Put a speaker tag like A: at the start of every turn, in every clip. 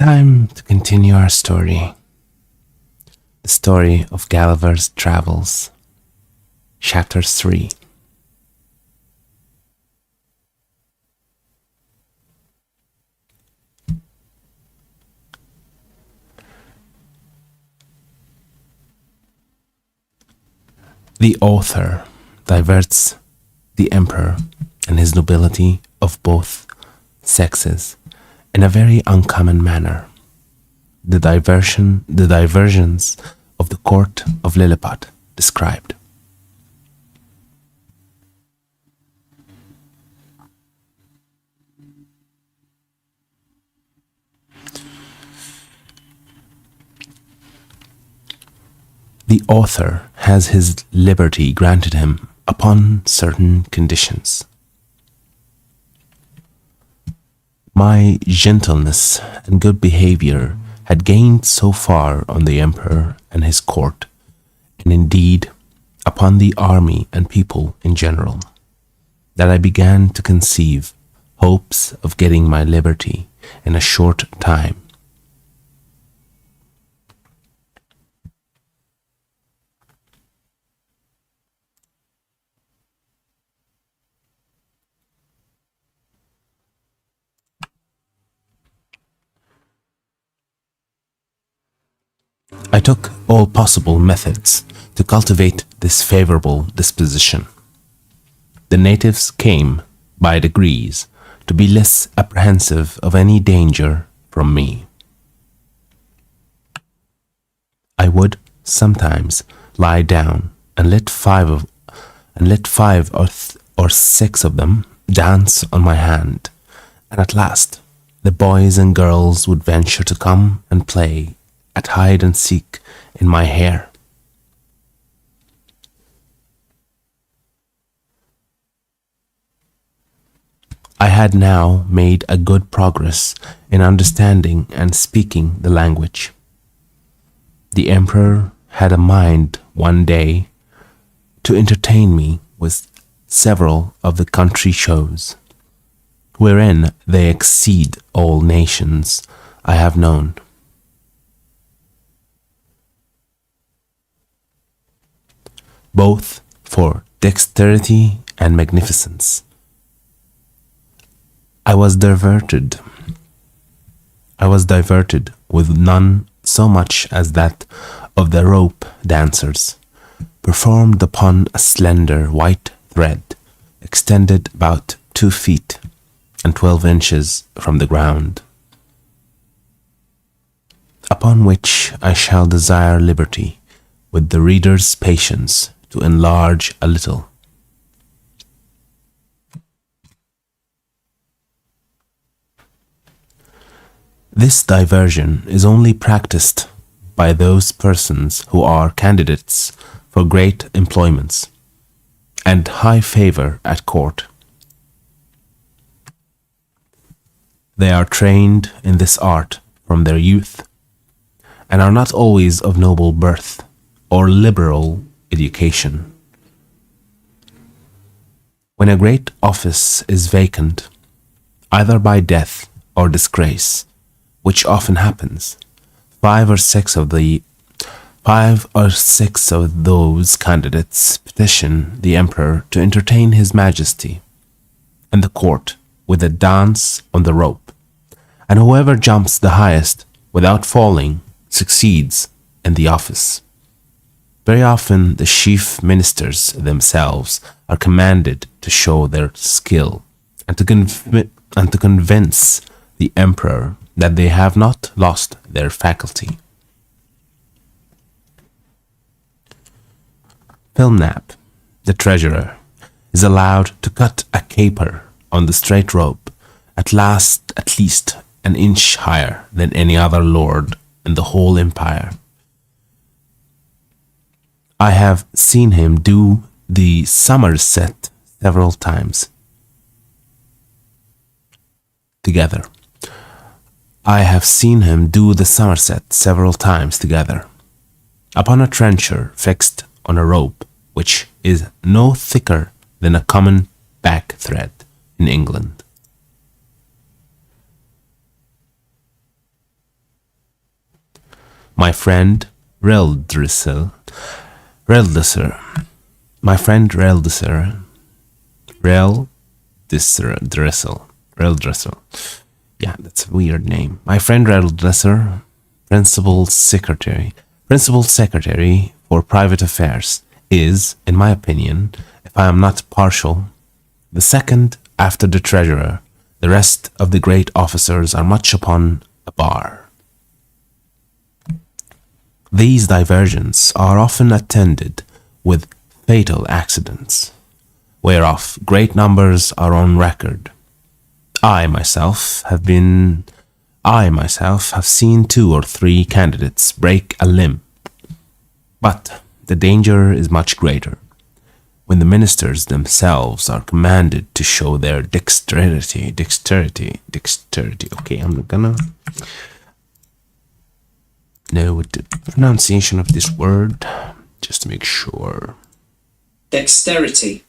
A: Time to continue our story. The story of Gulliver's Travels. Chapter 3. The author diverts the emperor and his nobility of both sexes in a very uncommon manner. The diversions of the court of Lilliput described. The author has his liberty granted him upon certain conditions. My gentleness and good behavior had gained so far on the emperor and his court, and indeed upon the army and people in general, that I began to conceive hopes of getting my liberty in a short time. I took all possible methods to cultivate this favorable disposition. The natives came, by degrees, to be less apprehensive of any danger from me. I would sometimes lie down and let five or six of them dance on my hand, and at last the boys and girls would venture to come and play at hide and seek in my hair. I had now made a good progress in understanding and speaking the language. The emperor had a mind one day to entertain me with several of the country shows, wherein they exceed all nations I have known. Both for dexterity and magnificence. I was diverted with none so much as that of the rope dancers, performed upon a slender white thread, extended about 2 feet and 12 inches from the ground, upon which I shall desire liberty, with the reader's patience, to enlarge a little. This diversion is only practiced by those persons who are candidates for great employments and high favor at court. They are trained in this art from their youth, and are not always of noble birth or liberal education. When a great office is vacant, either by death or disgrace, which often happens, 5 or 6 of those candidates petition the emperor to entertain his majesty and the court with a dance on the rope, and whoever jumps the highest without falling succeeds in the office. Very often the chief ministers themselves are commanded to show their skill and to convince the emperor that they have not lost their faculty. Filnap, the treasurer, is allowed to cut a caper on the straight rope, at least an inch higher than any other lord in the whole empire. I have seen him do the somerset several times together. Upon a trencher fixed on a rope which is no thicker than a common back thread in England. My friend Reldrisser, my friend Reldrisser, Reldrisser. Yeah, that's a weird name. My friend Reldrisser, Principal Secretary for Private Affairs, is, in my opinion, if I am not partial, the second after the treasurer. The rest of the great officers are much upon a bar. These diversions are often attended with fatal accidents, whereof great numbers are on record. I myself have seen 2 or 3 candidates break a limb, but the danger is much greater when the ministers themselves are commanded to show their dexterity. Okay, I'm gonna know the pronunciation of this word just to make sure.
B: Dexterity.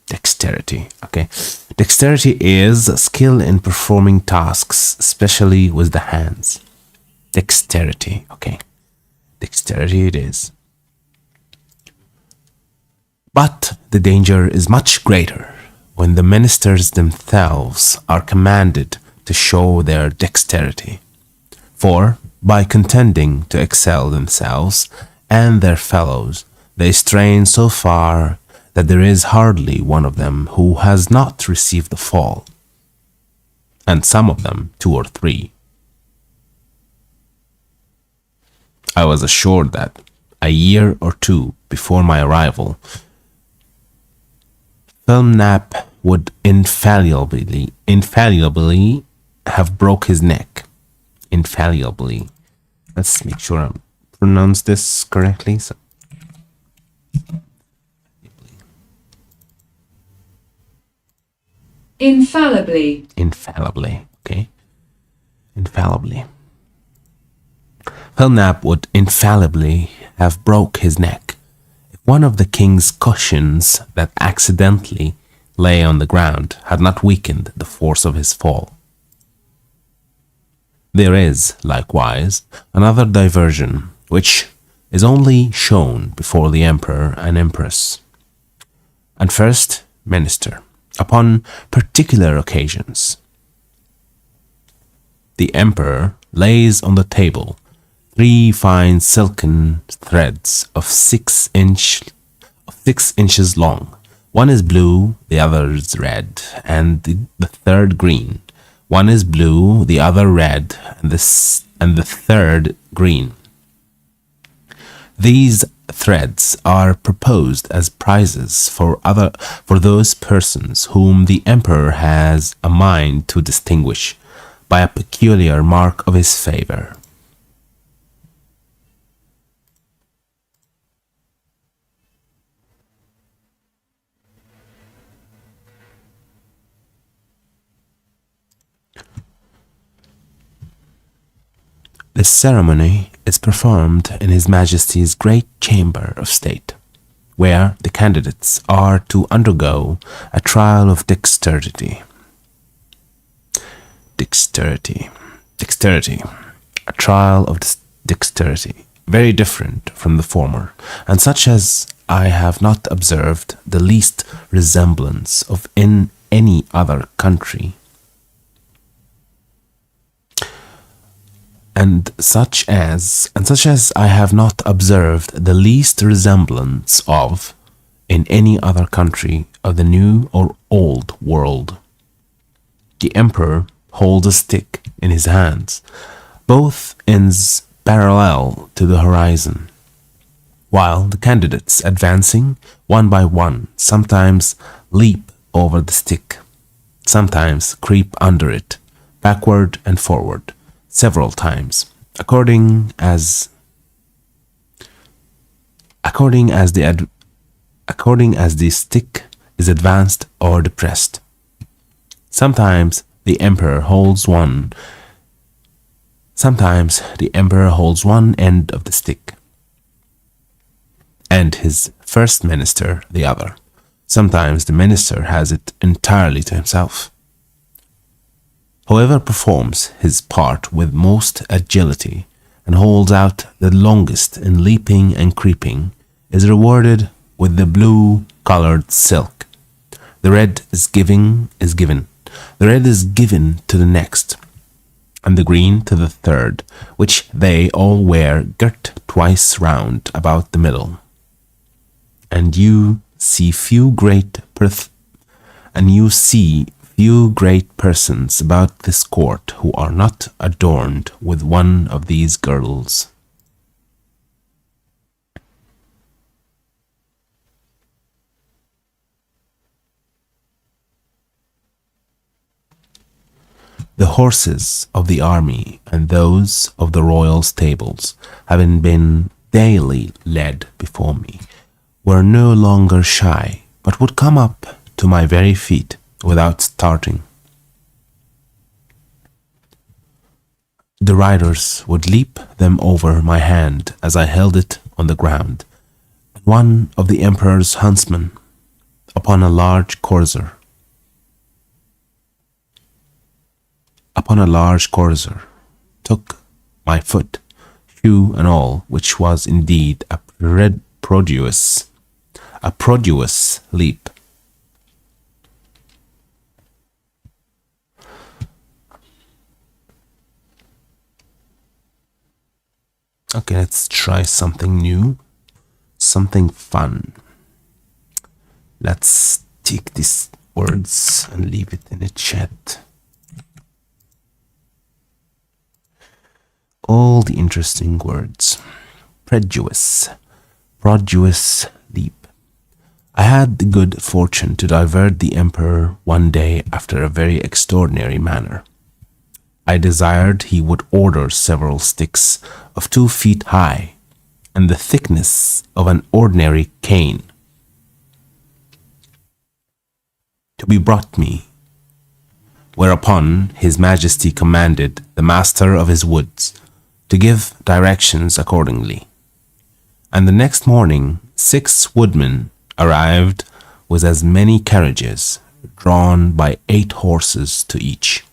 A: Okay. Dexterity is a skill in performing tasks, especially with the hands. Dexterity. Okay. Dexterity it is. But the danger is much greater when the ministers themselves are commanded to show their dexterity. For, by contending to excel themselves and their fellows, they strain so far that there is hardly one of them who has not received the fall, and some of them 2 or 3. I was assured that a year or 2 before my arrival, Belknap would infallibly have broke his neck. Infallibly. Let's make sure I pronounce this correctly. So,
B: Infallibly.
A: Okay. Infallibly. Belknap would infallibly have broke his neck if one of the king's cushions that accidentally lay on the ground had not weakened the force of his fall. There is, likewise, another diversion, which is only shown before the emperor and empress, and first minister, upon particular occasions. The emperor lays on the table 3 fine silken threads of 6 inches long. One is blue, the other is red, and the third green. One is blue, the other red, and the third green. These threads are proposed as prizes for those persons whom the emperor has a mind to distinguish by a peculiar mark of his favor. This ceremony is performed in His Majesty's great chamber of state, where the candidates are to undergo a trial of dexterity. Dexterity. A trial of dexterity, very different from the former, and such as I have not observed the least resemblance of in any other country. And such as I have not observed the least resemblance of in any other country of the new or old world. The emperor holds a stick in his hands, both ends parallel to the horizon, while the candidates advancing one by one sometimes leap over the stick, sometimes creep under it, backward and forward, several times, according as the stick is advanced or depressed. Sometimes the emperor holds one end of the stick, and his first minister the other. Sometimes the minister has it entirely to himself. Whoever performs his part with most agility and holds out the longest in leaping and creeping, is rewarded with the blue-colored silk. The red is given. The red is given to the next, and the green to the third, which they all wear girt twice round about the middle. And you see few great persons about this court who are not adorned with one of these girdles. The horses of the army and those of the royal stables, having been daily led before me, were no longer shy, but would come up to my very feet without starting. The riders would leap them over my hand as I held it on the ground. One of the emperor's huntsmen, upon a large courser, took my foot, shoe and all, which was indeed a prodigious leap. Okay, let's try something new, something fun. Let's take these words and leave it in the chat. All the interesting words. Prodigious leap. I had the good fortune to divert the emperor one day after a very extraordinary manner. I desired he would order several sticks of 2 feet high and the thickness of an ordinary cane to be brought me, whereupon his majesty commanded the master of his woods to give directions accordingly. And the next morning 6 woodmen arrived with as many carriages, drawn by 8 horses to each.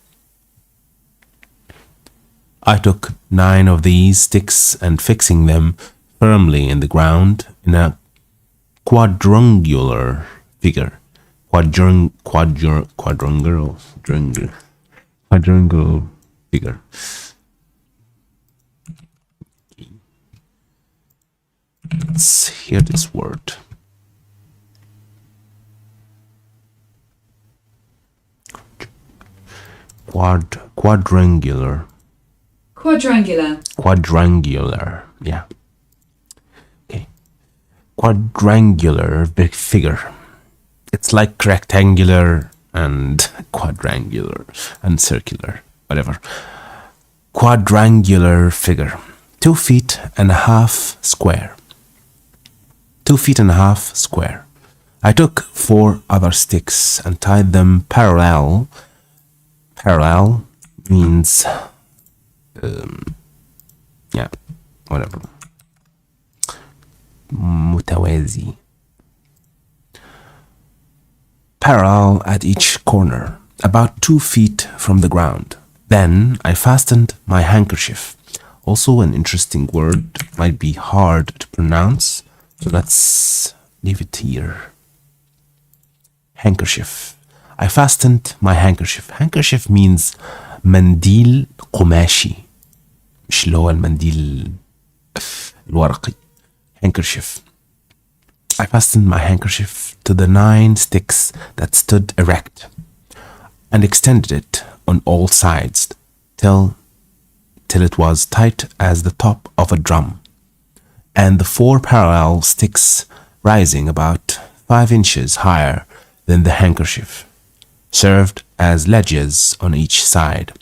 A: I took 9 of these sticks and fixing them firmly in the ground in a quadrangular figure, quadrangular figure. Let's hear this word. Quadrangular. Quadrangular, yeah. Okay. Quadrangular big figure. It's like rectangular and quadrangular and circular, whatever. Quadrangular figure. 2 feet and a half square. 2 feet and a half square. I took 4 other sticks and tied them parallel. Parallel means yeah, whatever. متوازي. Parallel at each corner, about 2 feet from the ground. Then I fastened my handkerchief. Also an interesting word, might be hard to pronounce, so let's leave it here. Handkerchief. I fastened my handkerchief. Handkerchief means منديل قماشي، مش اللي هو المنديل الورقي. Handkerchief. I fastened my handkerchief to the 9 sticks that stood erect and extended it on all sides till it was tight as the top of a drum, and the 4 parallel sticks rising about 5 inches higher than the handkerchief served as ledges on each side.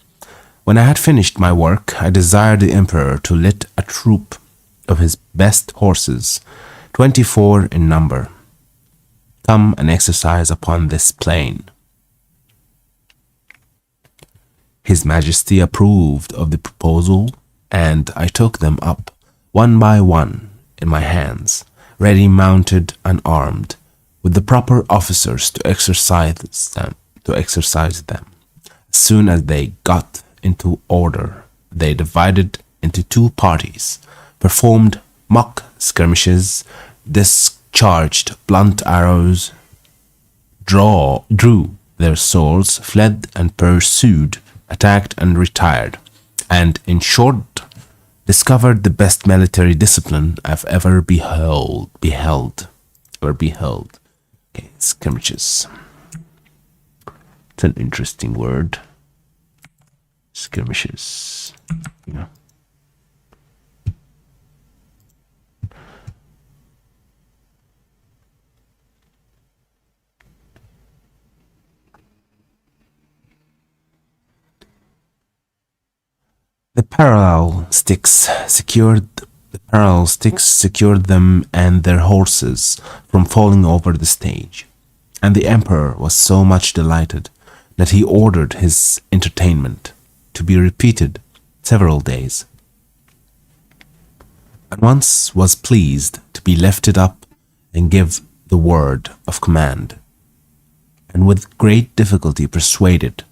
A: When I had finished my work, I desired the emperor to let a troop of his best horses, 24 in number, come and exercise upon this plain. His Majesty approved of the proposal, and I took them up one by one in my hands, ready mounted and armed, with the proper officers to exercise them. As soon as they got into order, they divided into two parties, performed mock skirmishes, discharged blunt arrows, drew their swords, fled and pursued, attacked and retired, and, in short, discovered the best military discipline I've ever beheld. Okay, skirmishes. It's an interesting word. Skirmishes. Yeah. The parallel sticks secured them and their horses from falling over the stage, and the emperor was so much delighted that he ordered his entertainment to be repeated several days, and once was pleased to be lifted up and give the word of command, and with great difficulty persuaded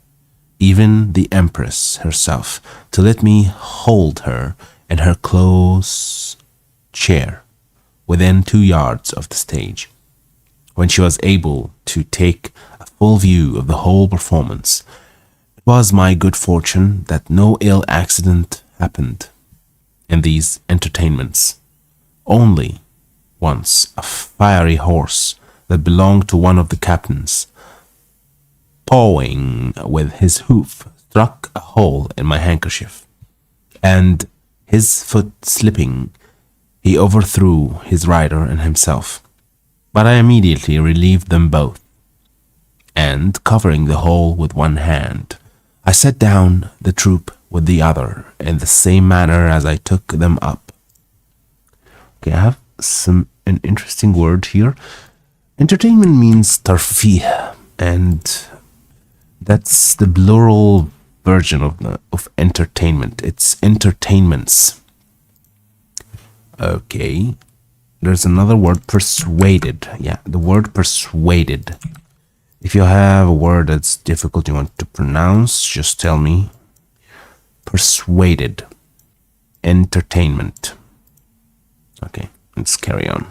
A: even the empress herself to let me hold her in her close chair within 2 yards of the stage. When she was able to take a full view of the whole performance, it was my good fortune that no ill accident happened in these entertainments. Only once a fiery horse that belonged to one of the captains, pawing with his hoof, struck a hole in my handkerchief, and his foot slipping, he overthrew his rider and himself. But I immediately relieved them both, and, covering the hole with one hand, I set down the troop with the other in the same manner as I took them up. Okay, I have an interesting word here. Entertainment means tarfih, and that's the plural version of entertainment. It's entertainments. Okay. There's another word, persuaded. Yeah, the word persuaded. If you have a word that's difficult you want to pronounce, just tell me. Persuaded. Entertainment. Okay, let's carry on.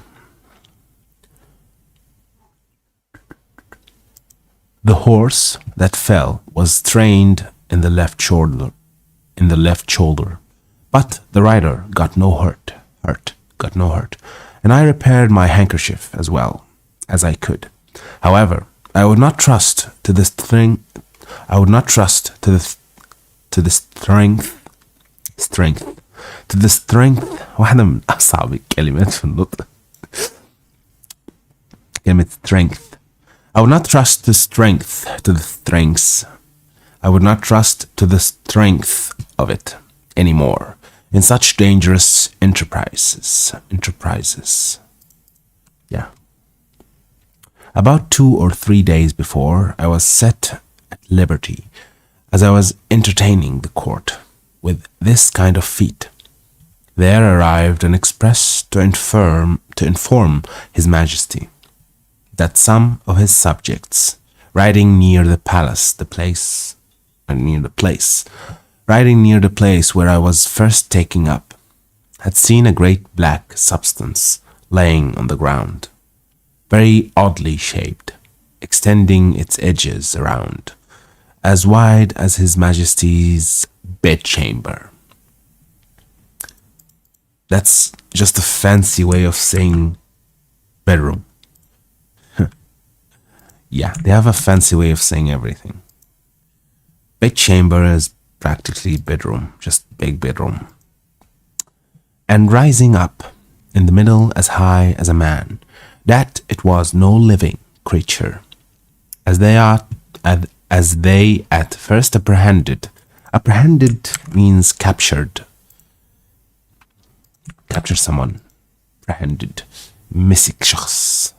A: The horse that fell was trained in the left shoulder, but the rider got no hurt, and I repaired my handkerchief as well as I could. However, I would not trust to the strength. واحدة من أصعب الكلمات في النطق. كلمة strength. I would not trust the strength to the strengths. I would not trust to the strength of it anymore in such dangerous enterprises. Yeah. About 2 or 3 days before, I was set at liberty as I was entertaining the court with this kind of feat. There arrived an express to inform His Majesty that some of his subjects, riding near the place where I was first taken up, had seen a great black substance laying on the ground, very oddly shaped, extending its edges around, as wide as His Majesty's bedchamber. That's just a fancy way of saying bedroom. Yeah, they have a fancy way of saying everything. Bedchamber is practically bedroom, just big bedroom. And rising up in the middle as high as a man, that it was no living creature, as they at first apprehended. Apprehended means captured. Capture someone. Apprehended. مسك شخص.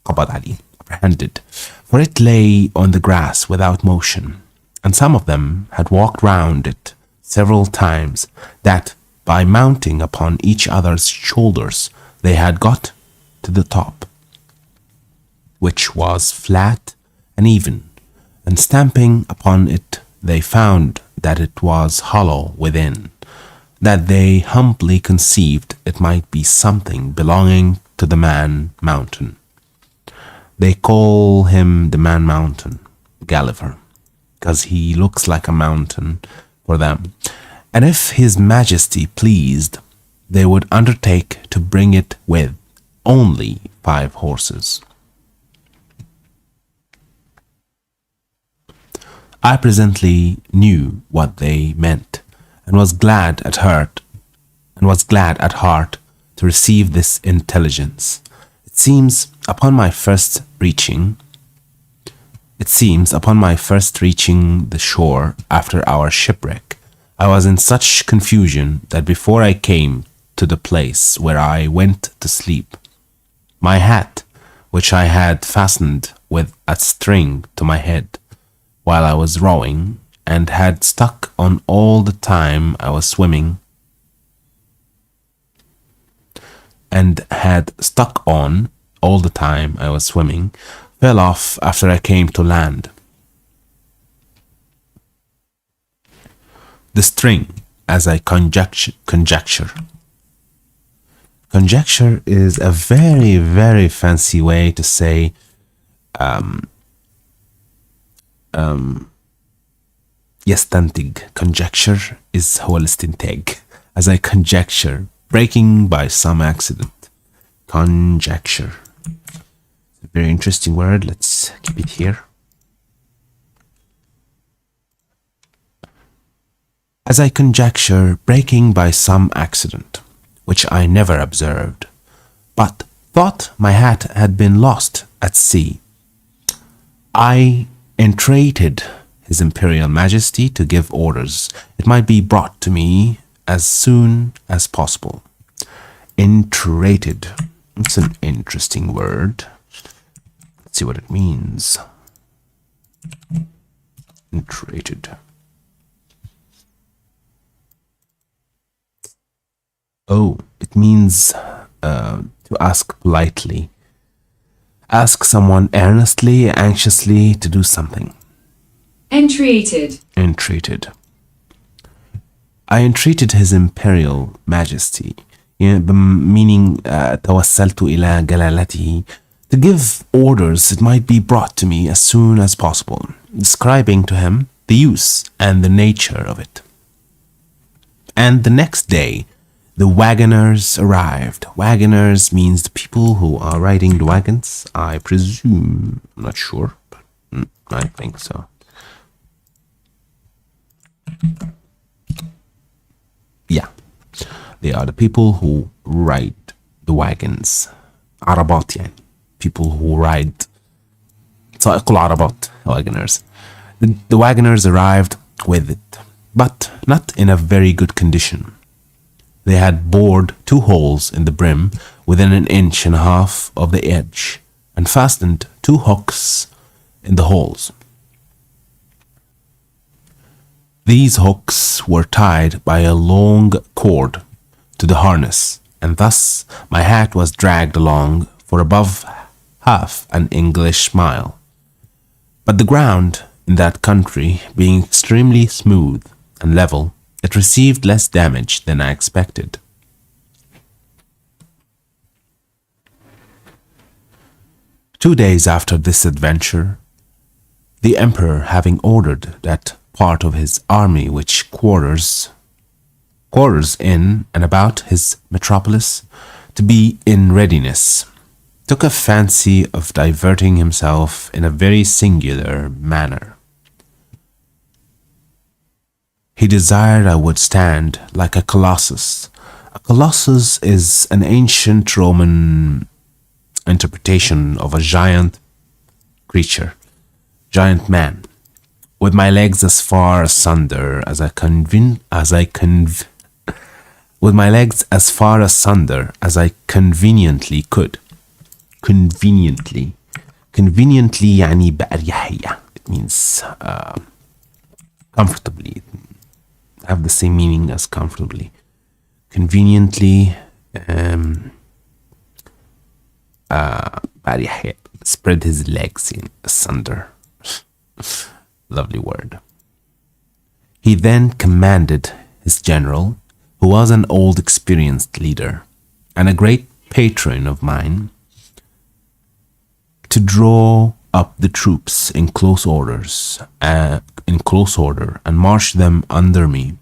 A: قبض عليه. Apprehended. For it lay on the grass without motion, and some of them had walked round it several times, that by mounting upon each other's shoulders they had got to the top, which was flat and even, and stamping upon it they found that it was hollow within, that they humbly conceived it might be something belonging to the Man Mountain. They call him the Man Mountain, Gulliver, because he looks like a mountain for them. And if His Majesty pleased, they would undertake to bring it with only 5 horses. I presently knew what they meant, and was glad at heart to receive this intelligence. It seems upon my first reaching the shore after our shipwreck, I was in such confusion that before I came to the place where I went to sleep, my hat, which I had fastened with a string to my head while I was rowing, and had stuck on all the time I was swimming, fell off after I came to land. The string, as I conjecture. Conjecture is a very, very fancy way to say يستنتج. Conjecture is هو الاستنتاج. As I conjecture, breaking by some accident. Conjecture. It's a very interesting word. Let's keep it here. As I conjecture, breaking by some accident, which I never observed, but thought my hat had been lost at sea, I entreated His Imperial Majesty to give orders it might be brought to me as soon as possible. Entreated. It's an interesting word. Let's see what it means. Entreated. Oh, it means to ask politely. Ask someone earnestly, anxiously to do something.
B: Entreated.
A: Entreated. I entreated His Imperial Majesty, meaning توسلت إلى جلالته, to give orders it might be brought to me as soon as possible, describing to him the use and the nature of it. And the next day, the wagoners arrived. Wagoners means the people who are riding the wagons, I presume. I'm not sure, but I think so. Yeah, they are the people who ride the wagons. عربات يعني. People who ride. سائق العربات, wagoners. The wagoners arrived with it, but not in a very good condition. They had bored 2 holes in the brim within 1.5 inches of the edge, and fastened 2 hooks in the holes. These hooks were tied by a long cord to the harness, and thus my hat was dragged along for above half an English mile. But the ground in that country being extremely smooth and level, it received less damage than I expected. Two days after this adventure, the Emperor having ordered that part of his army which quarters in and about his metropolis to be in readiness, took a fancy of diverting himself in a very singular manner. He desired I would stand like a colossus. A colossus is an ancient Roman interpretation of a giant creature, giant man, with my legs as far asunder as I conveniently could. Conveniently يعني بأريحية. It means comfortably. Have the same meaning as comfortably. Conveniently spread his legs asunder. Lovely word. He then commanded his general, who was an old experienced leader and a great patron of mine, to draw up the troops in close order and march them under me,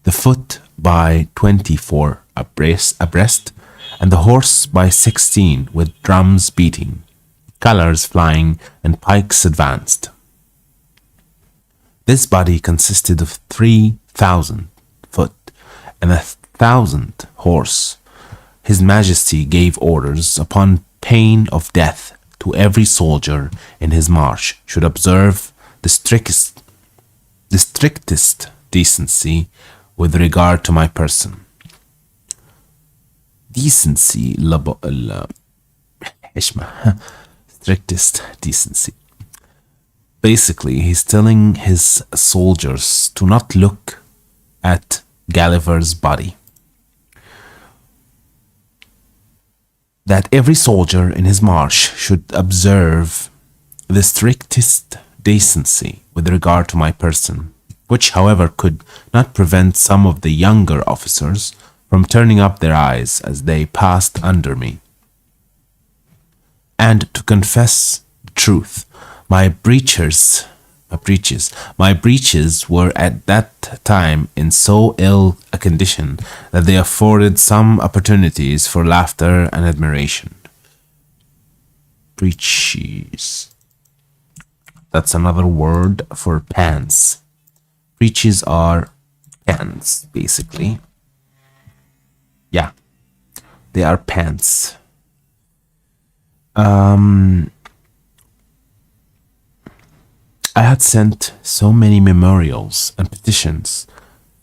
A: the foot by 24 abreast, and the horse by 16, with drums beating, colors flying, and pikes advanced. This body consisted of 3,000 foot and 1,000 horse. His Majesty gave orders upon pain of death to every soldier in his march should observe the strictest decency with regard to my person. Decency, strictest decency. Basically, he's telling his soldiers to not look at Gulliver's body. That every soldier in his march should observe the strictest decency with regard to my person, which, however, could not prevent some of the younger officers from turning up their eyes as they passed under me. And to confess the truth, my breeches were at that time in so ill a condition that they afforded some opportunities for laughter and admiration. Breeches. That's another word for pants. Breeches are pants, basically. Yeah, they are pants. I had sent so many memorials and petitions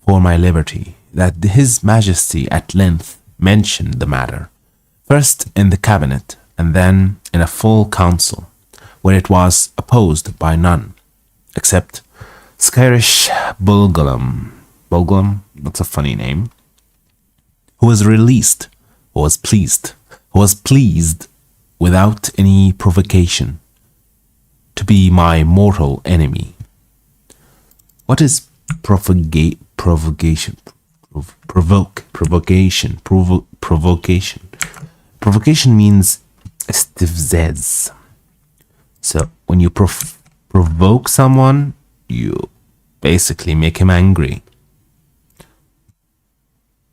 A: for my liberty that His Majesty at length mentioned the matter, first in the cabinet and then in a full council, where it was opposed by none, except Scottish Bulgulum, that's a funny name, who was pleased without any provocation to be my mortal enemy. What is provocation? Provocation. Provocation means istifzaz. So when you provoke someone, you basically make him angry.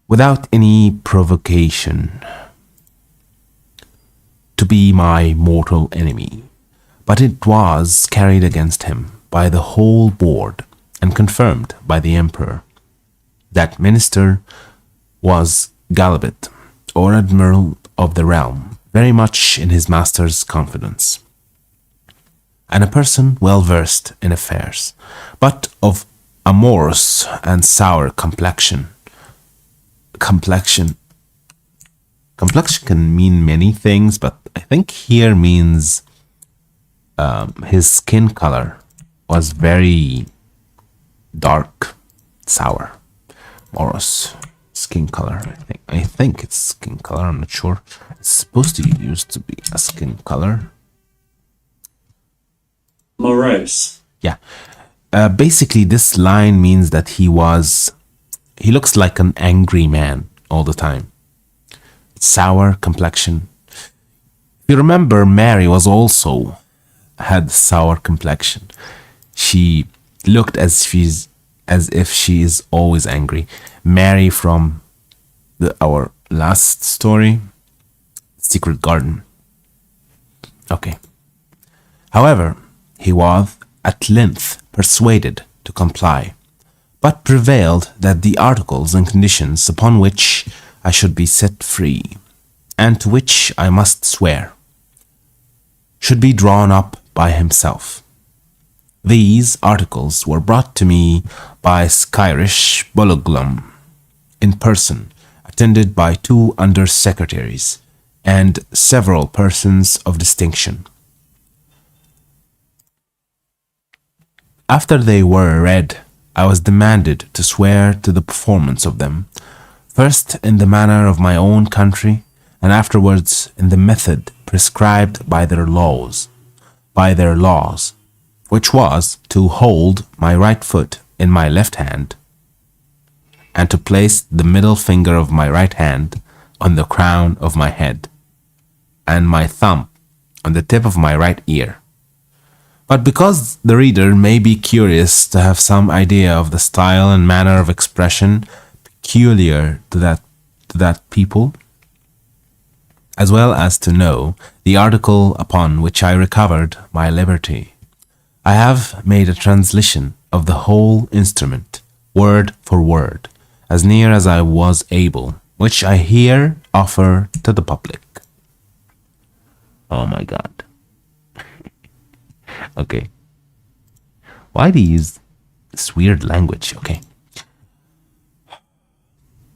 A: Without any provocation, to be my mortal enemy. But it was carried against him by the whole board and confirmed by the emperor. That minister was Gulliver, or admiral of the realm, very much in his master's confidence, and a person well versed in affairs, but of a morose and sour complexion. Complexion can mean many things, but I think here means his skin color was very dark, sour, morose. Skin color, I think it's skin color, I'm not sure. It's supposed to used to be a skin color.
C: Morose.
A: Yeah. Basically, this line means that he looks like an angry man all the time. Sour complexion. If you remember, Mary had sour complexion. She looked as if she is always angry. Mary from our last story, Secret Garden. Okay. However, he was at length persuaded to comply, but prevailed that the articles and conditions upon which I should be set free, and to which I must swear, should be drawn up by himself. These articles were brought to me by Scottish Bulgulum in person, attended by 2 under-secretaries and several persons of distinction. After they were read, I was demanded to swear to the performance of them, first in the manner of my own country, and afterwards in the method prescribed by their laws, which was to hold my right foot in my left hand, and to place the middle finger of my right hand on the crown of my head, and my thumb on the tip of my right ear. But because the reader may be curious to have some idea of the style and manner of expression peculiar to that people, as well as to know the article upon which I recovered my liberty, I have made a translation of the whole instrument, word for word, as near as I was able, which I here offer to the public. Oh my God. Okay. Why do you use this weird language? Okay.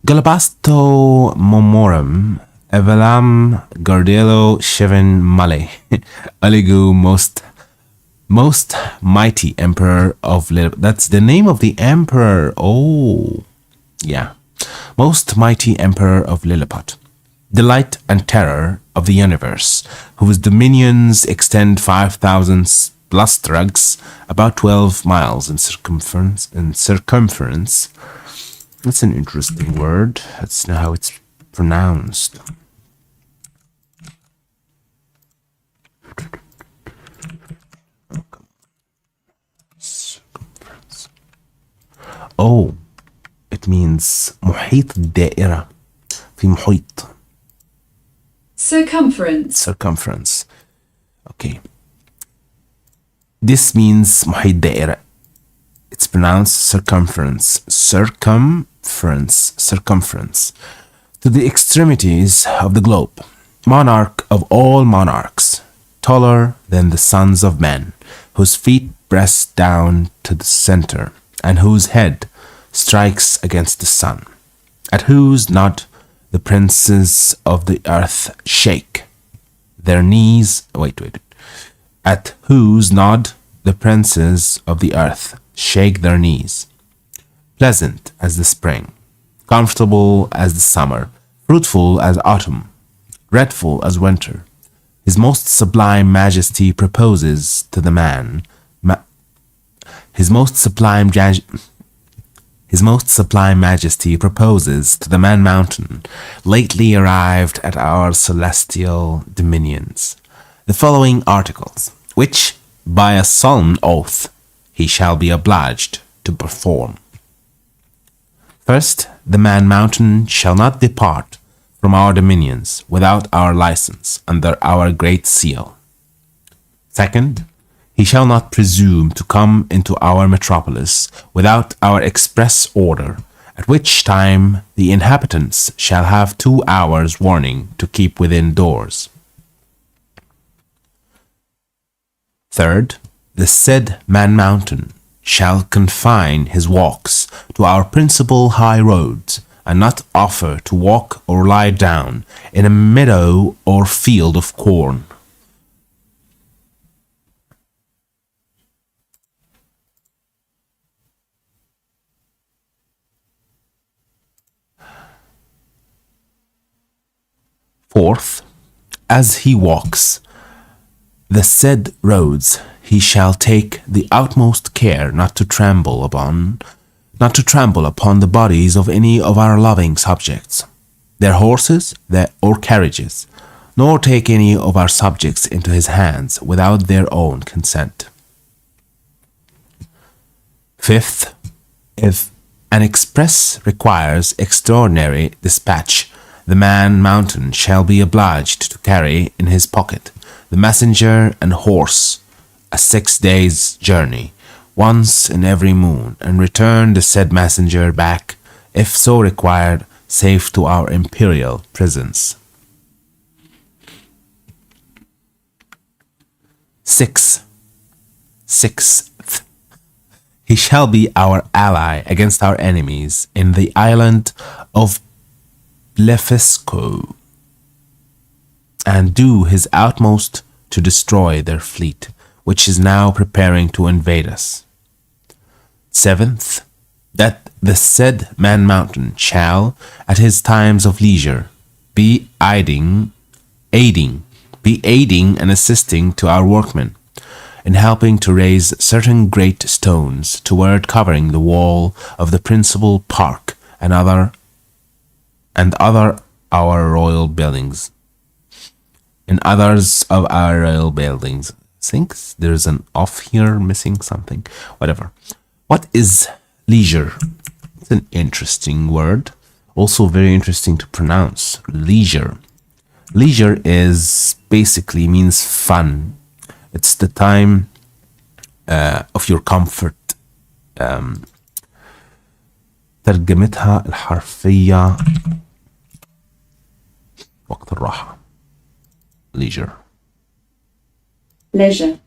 A: Galabasto momorum evelam gardelo shivan male aligu most mighty emperor of that's the name of the emperor. Oh yeah, most mighty emperor of Lilliput, delight and terror of the universe, whose dominions extend 5,000 lustrags, about 12 miles in circumference. That's an interesting word. That's not how it's pronounced. Circumference. Oh, it means محيط الدائرة. في محيط. Circumference. Okay. This means محيط دائرة. It's pronounced circumference. Circumference. To the extremities of the globe. Monarch of all monarchs, taller than the sons of men, whose feet press down to the center, and whose head strikes against the sun, at whose nod the princes of the earth shake their knees. At whose nod the princes of the earth shake their knees. Pleasant as the spring, comfortable as the summer, fruitful as autumn, dreadful as winter. His most sublime majesty proposes to the man. His most sublime majesty proposes to the man mountain, lately arrived at our celestial dominions, the following articles, which, by a solemn oath, he shall be obliged to perform. First, the man mountain shall not depart from our dominions without our license under our great seal. Second, he shall not presume to come into our metropolis without our express order, at which time the inhabitants shall have 2 hours' warning to keep within doors. Third, the said man mountain shall confine his walks to our principal high roads, and not offer to walk or lie down in a meadow or field of corn. Fourth, as he walks the said roads, he shall take the utmost care not to trample upon the bodies of any of our loving subjects, their horses, or carriages, nor take any of our subjects into his hands without their own consent. Fifth, if an express requires extraordinary dispatch, the man mountain shall be obliged to carry in his pocket the messenger and horse a 6 days' journey, once in every moon, and return the said messenger back, if so required, safe to our imperial presence. Sixth, he shall be our ally against our enemies in the island of Blefuscu, and do his utmost to destroy their fleet, which is now preparing to invade us. Seventh, that the said man mountain shall, at his times of leisure, be aiding and assisting to our workmen, in helping to raise certain great stones toward covering the wall of the principal park and other our royal buildings. In others of our royal buildings. I think there's an off here, missing something. Whatever. What is leisure? It's an interesting word. Also very interesting to pronounce. Leisure. Leisure is basically means fun. It's the time of your comfort. ترجمتها الحرفية وقت الراحة. Leisure.
B: Leisure.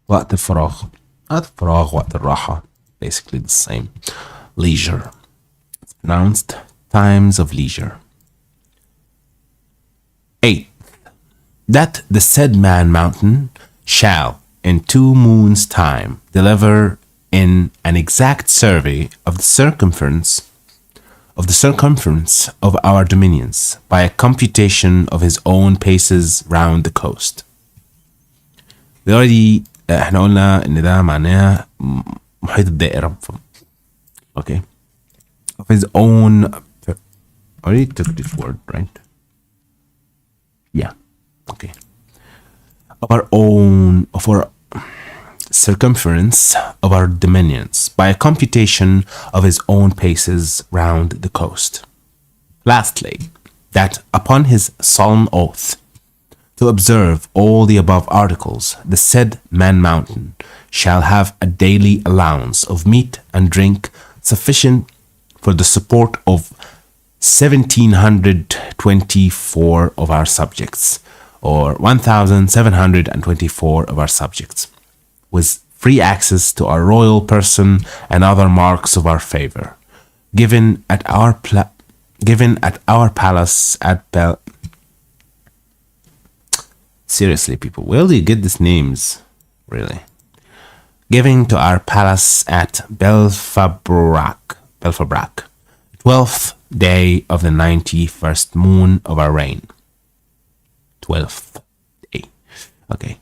A: وقت الفراغ. وقت الراحة. Basically the same. Leisure. It's pronounced times of leisure. 8. That the said man mountain shall in 2 moons' time deliver in an exact survey of the circumference of our dominions by a computation of his own paces round the coast. We already احنا قلنا ان ده معناه محيط الدائرة. Okay. Of his own. Already took this word, right? Yeah. Okay. Of our circumference of our dominions by a computation of his own paces round the coast. Lastly, that upon his solemn oath to observe all the above articles, the said man mountain shall have a daily allowance of meat and drink sufficient for the support of 1,724 of our subjects, or 1,724 of our subjects, with free access to our royal person and other marks of our favor, given at our palace at Seriously, people, where do you get these names? Really? Giving to our palace at Belfabrac, 12th day of the 91st moon of our reign. 12th day. Okay.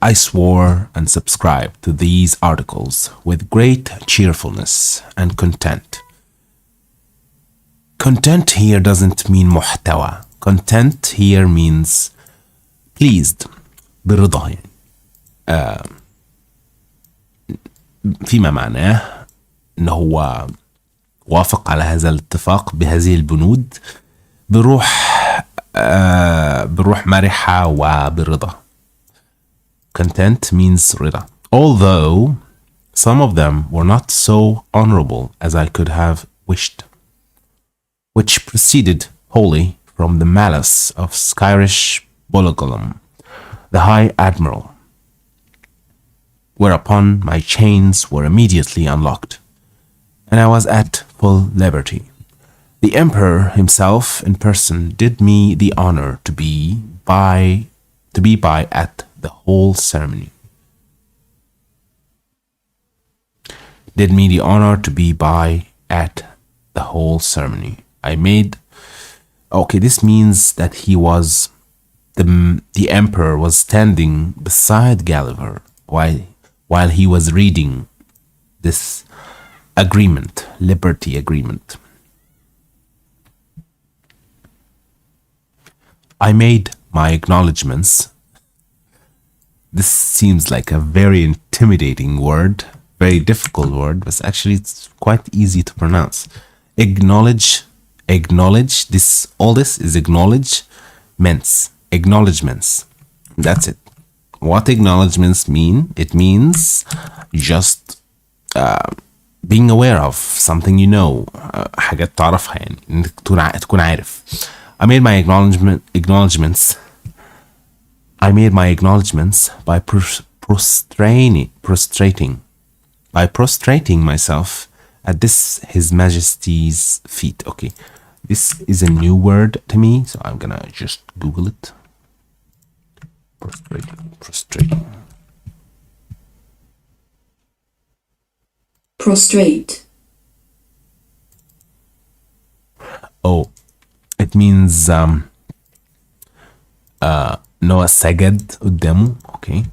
A: I swore and subscribed to these articles with great cheerfulness and content. Content here doesn't mean محتوى. Content here means pleased. برضا يعني. فيما معناه انه هو وافق على هذا الاتفاق بهذه البنود بروح مرحة وبرضا. Content means رضا. Although some of them were not so honorable as I could have wished, which proceeded wholly from the malice of Skyrish Bolgolam, the High Admiral, whereupon my chains were immediately unlocked, and I was at full liberty. The Emperor himself in person did me the honor to be by at the whole ceremony. Did me the honor to be by at the whole ceremony. This means that the Emperor was standing beside Gulliver while he was reading this agreement, liberty agreement. I made my acknowledgements. This seems like a very intimidating word, very difficult word, but actually it's quite easy to pronounce. Acknowledge, all this is acknowledgements. That's it. What acknowledgements mean? It means just being aware of something you know, حاجات تعرفها يعني انك تكون عارف. I made my acknowledgements by prostrating myself at His Majesty's feet. Okay, this is a new word to me, so I'm gonna just Google it. Prostrating.
B: Prostrate.
A: Oh, it means Noah سجد قدامه. Okay.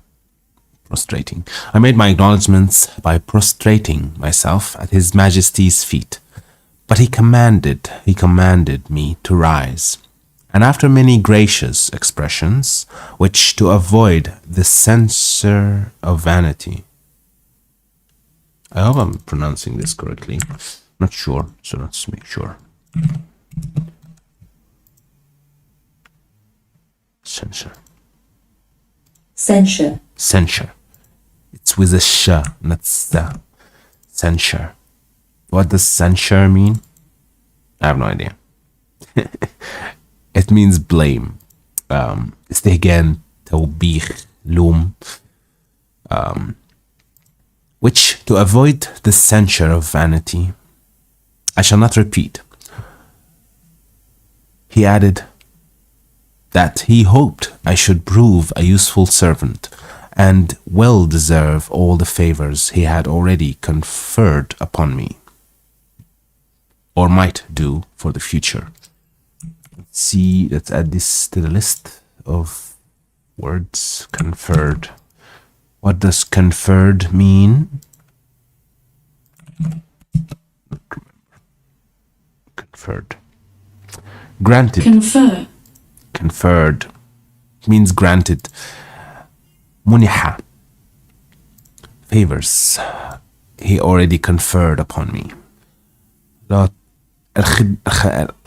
A: Prostrating. I made my acknowledgments by prostrating myself at His Majesty's feet. But he commanded me to rise. And after many gracious expressions, which to avoid the censure of vanity. I hope I'm pronouncing this correctly. Not sure, so let's make sure. Censure.
C: Censure.
A: Censure. It's with a sh, not the. Censure. What does censure mean? I have no idea. It means blame. استهجان, توبيخ, لوم. Which, to avoid the censure of vanity, I shall not repeat. He added that he hoped I should prove a useful servant and well deserve all the favors he had already conferred upon me, or might do for the future. Let's see, let's add this to the list of words. Conferred. What does conferred mean? Conferred. Granted.
B: Confer.
A: Conferred means granted. Muniha. Favors he already conferred upon me.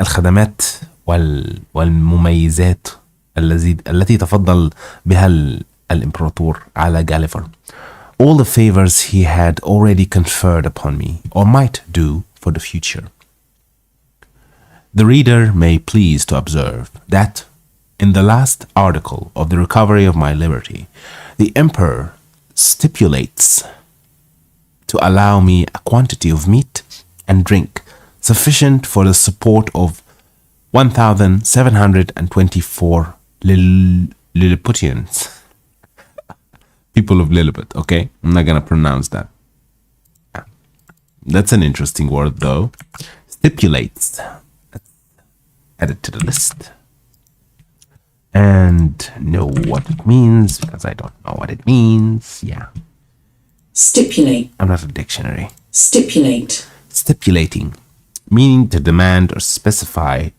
A: الخدمات والمميزات التي تفضل بها الإمبراطور على Gulliver. All the favors he had already conferred upon me, or might do for the future. The reader may please to observe that in the last article of the recovery of my liberty, the Emperor stipulates to allow me a quantity of meat and drink sufficient for the support of 1,724 Lilliputians. People of Lilliput, okay? I'm not gonna pronounce that. That's an interesting word though. Stipulates. Add it to the list. And know what it means, because I don't know what it means. Yeah.
B: Stipulate.
A: I'm not a dictionary.
B: Stipulate.
A: Stipulating, meaning to demand or specify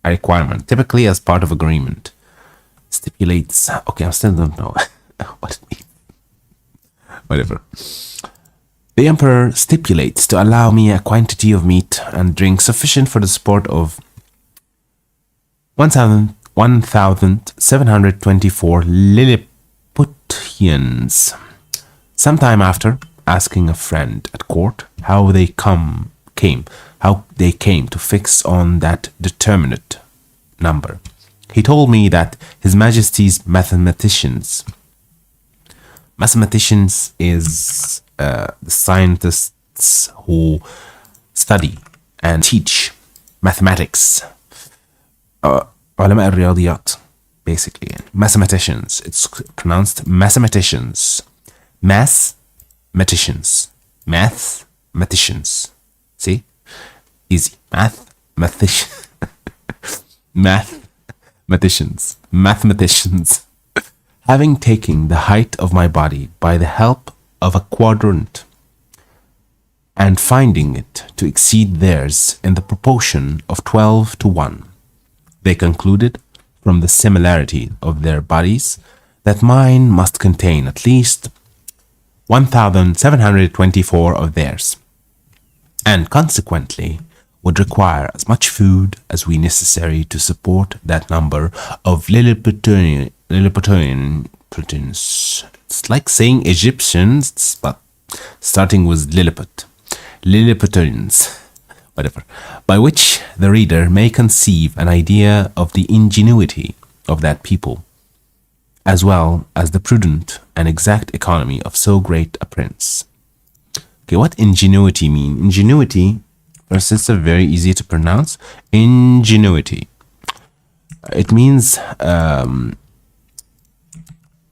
A: a requirement, typically as part of agreement. Stipulates. Okay, I still don't know what it means. Whatever. The Emperor stipulates to allow me a quantity of meat and drink sufficient for the support of 1,724 Lilliputians. Sometime after, asking a friend at court how they came to fix on that determinate number, he told me that His Majesty's mathematicians is the scientists who study and teach mathematics. علماء الرياضيات, basically. Mathematicians. It's pronounced mathematicians. Mathematicians. Mathematicians. See? Easy. Mathematicians. Having taken the height of my body by the help of a quadrant and finding it to exceed theirs in the proportion of 12 to 1, they concluded from the similarity of their bodies that mine must contain at least 1,724 of theirs, and consequently would require as much food as we necessary to support that number of Lilliputians. It's like saying Egyptians, but starting with Lilliput. Lilliputians. Whatever, by which the reader may conceive an idea of the ingenuity of that people, as well as the prudent and exact economy of so great a prince. Okay, what ingenuity mean? Ingenuity, first, it's very easy to pronounce. Ingenuity. It means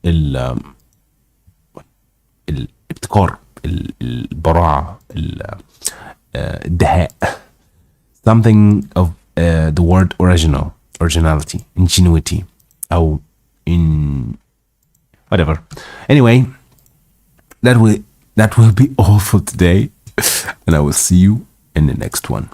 A: الابتكار, البراعة, الدهاء, something of the word originality, ingenuity, أو in whatever. Anyway, that will be all for today, and I will see you in the next one.